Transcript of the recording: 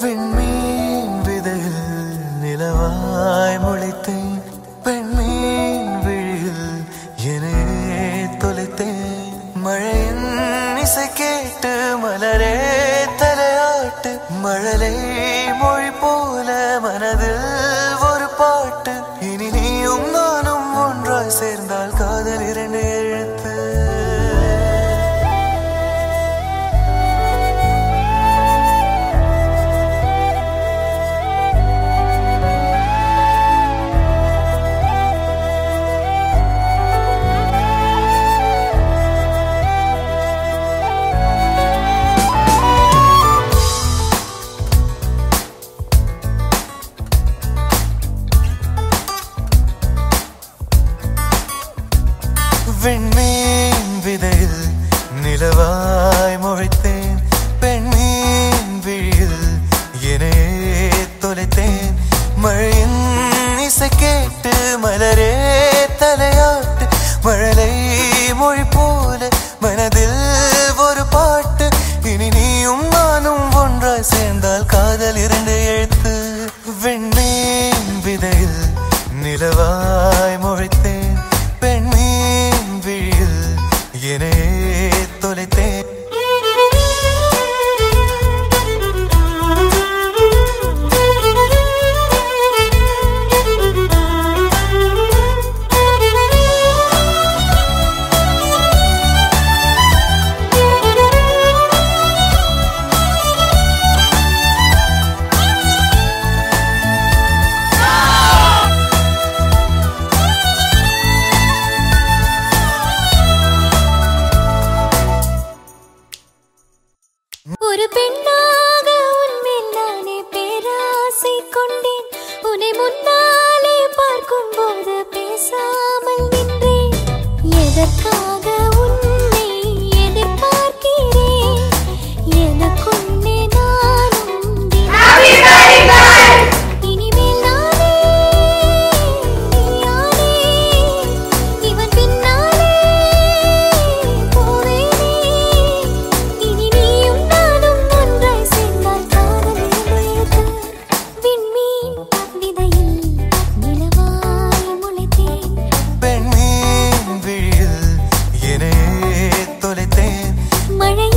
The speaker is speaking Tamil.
விண்மீன் விதையில் நிலவாய் முளைத்தேன் பெண்மீன் விழியில் என்னே தொலைத்தேன் மழையின் இசை கேட்டு மலரே தலையாட்டு மழலை மொழி போல மனதில் ஒரு பாட்டு இனி நீயும் நானும் ஒன்றாய் சேர்ந்தால் காதல் இரண்டு எழுத்து விண்மீன் விதையில் நிலவாய் முளைத்தேன் பெண்மீன் விழியில் என்னே தொலைத்தேன் மழையின் இசை கேட்டு மலரே தலையாட்டு மழலை மொழி போல மனதில் ஒரு பாட்டு இனி நீயும் நானும் ஒன்றாய் சேர்ந்தால் காதல் இரண்டு எழுத்து விண்மீன் விதையில் நிலவாய் முளைத்தேன் பெண்மீன் விழியில் என்னே தொலைத்தேன் ஒரு பெண்ணாக உன்மேல் நானே பேராசை கொண்டேன் உன்னை முன்னாலே பார்க்கும் போது பேசாமல் நின்றேன் எதற்காக உன்னை எதிர்பார்க்கிறேன் எனக்குன்னே நானும் இனிமேல் நானே யானே இவன் பின்னாலே போவேனே இனி நீயும் நானும் ஒன்றாய் சேர்ந்தால் காதல் எழுத்து விண்மீன் விதையில் நிலவாய் முளைத்தேன் பெண்மீன் விழியில் என்னே தொலைத்தேன் மழை